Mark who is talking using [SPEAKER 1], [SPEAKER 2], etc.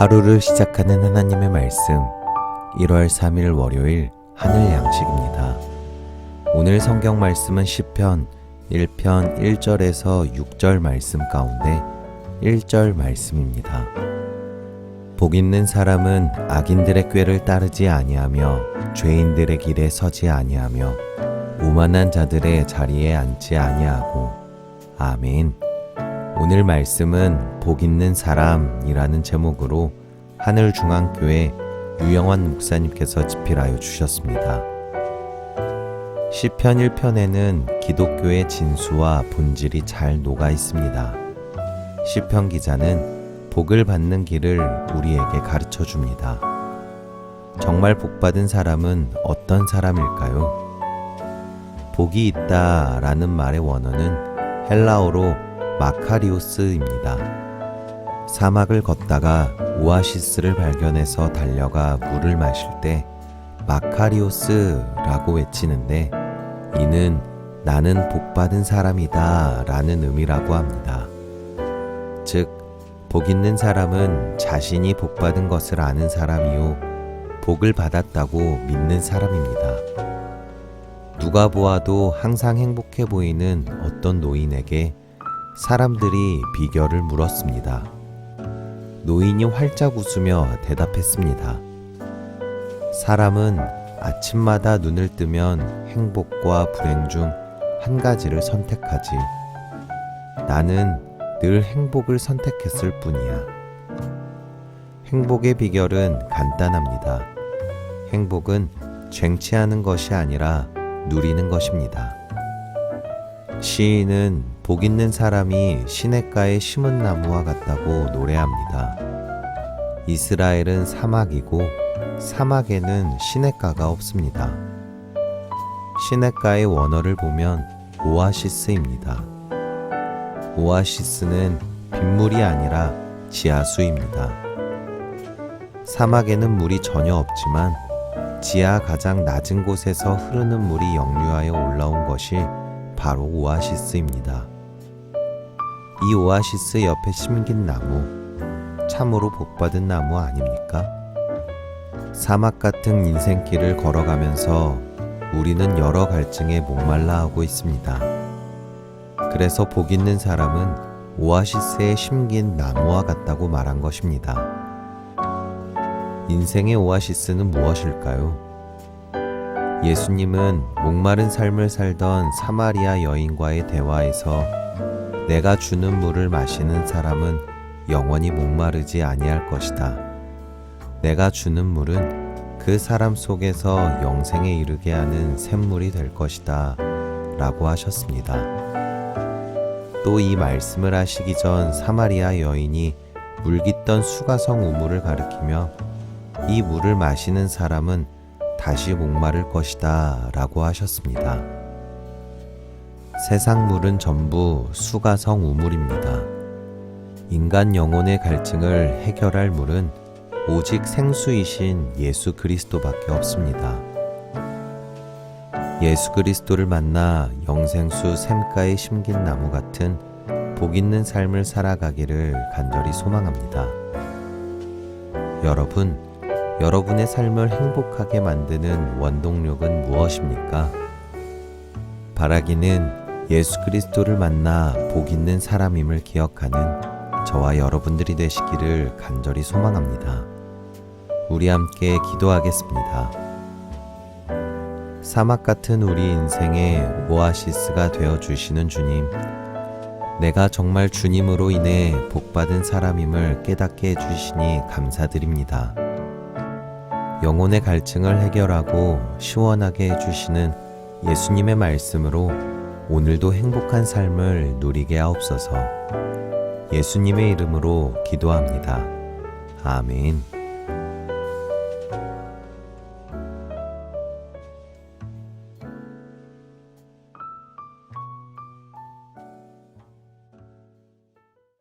[SPEAKER 1] 하루를 시작하는 하나님의 말씀 1월 3일 월요일 하늘 양식입니다. 오늘 성경 말씀은 시편 1편 1절에서 6절 말씀 가운데 1절 말씀입니다. 복 있는 사람은 악인들의 꾀를 따르지 아니하며 죄인들의 길에 서지 아니하며 오만한 자들의 자리에 앉지 아니하고. 아멘. 오늘 말씀은 복 있는 사람이라는 제목으로 하늘중앙교회 유영환 목사님께서 집필하여 주셨습니다. 시편 1편에는 기독교의 진수와 본질이 잘 녹아 있습니다. 시편 기자는 복을 받는 길을 우리에게 가르쳐 줍니다. 정말 복받은 사람은 어떤 사람일까요? 복이 있다라는 말의 원어는 헬라어로 마카리오스입니다. 사막을 걷다가 오아시스를 발견해서 달려가 물을 마실 때 마카리오스라고 외치는데 이는 나는 복받은 사람이다 라는 의미라고 합니다. 즉, 복 있는 사람은 자신이 복받은 것을 아는 사람이요 복을 받았다고 믿는 사람입니다. 누가 보아도 항상 행복해 보이는 어떤 노인에게 사람들이 비결을 물었습니다. 노인이 활짝 웃으며 대답했습니다. 사람은 아침마다 눈을 뜨면 행복과 불행 중 한 가지를 선택하지. 나는 늘 행복을 선택했을 뿐이야. 행복의 비결은 간단합니다. 행복은 쟁취하는 것이 아니라 누리는 것입니다. 시인은 복 있는 사람이 시냇가에 심은 나무와 같다고 노래합니다. 이스라엘은 사막이고 사막에는 시냇가가 없습니다. 시냇가의 원어를 보면 오아시스입니다. 오아시스는 빗물이 아니라 지하수입니다. 사막에는 물이 전혀 없지만 지하 가장 낮은 곳에서 흐르는 물이 역류하여 올라온 것이 바로 오아시스입니다. 이 오아시스 옆에 심긴 나무, 참으로 복받은 나무 아닙니까? 사막 같은 인생길을 걸어가면서 우리는 여러 갈증에 목말라하고 있습니다. 그래서 복 있는 사람은 오아시스에 심긴 나무와 같다고 말한 것입니다. 인생의 오아시스는 무엇일까요? 예수님은 목마른 삶을 살던 사마리아 여인과의 대화에서 내가 주는 물을 마시는 사람은 영원히 목마르지 아니할 것이다. 내가 주는 물은 그 사람 속에서 영생에 이르게 하는 샘물이 될 것이다 라고 하셨습니다. 또 이 말씀을 하시기 전 사마리아 여인이 물깃던 수가성 우물을 가리키며 이 물을 마시는 사람은 다시 목마를 것이다 라고 하셨습니다. 세상 물은 전부 수가성 우물입니다. 인간 영혼의 갈증을 해결할 물은 오직 생수이신 예수 그리스도밖에 없습니다. 예수 그리스도를 만나 영생수 샘가에 심긴 나무 같은 복 있는 삶을 살아가기를 간절히 소망합니다. 여러분의 삶을 행복하게 만드는 원동력은 무엇입니까? 바라기는 예수 그리스도를 만나 복 있는 사람임을 기억하는 저와 여러분들이 되시기를 간절히 소망합니다. 우리 함께 기도하겠습니다. 사막 같은 우리 인생의 오아시스가 되어주시는 주님, 내가 정말 주님으로 인해 복받은 사람임을 깨닫게 해주시니 감사드립니다. 영혼의 갈증을 해결하고 시원하게 해주시는 예수님의 말씀으로 오늘도 행복한 삶을 누리게 하옵소서. 예수님의 이름으로 기도합니다. 아멘.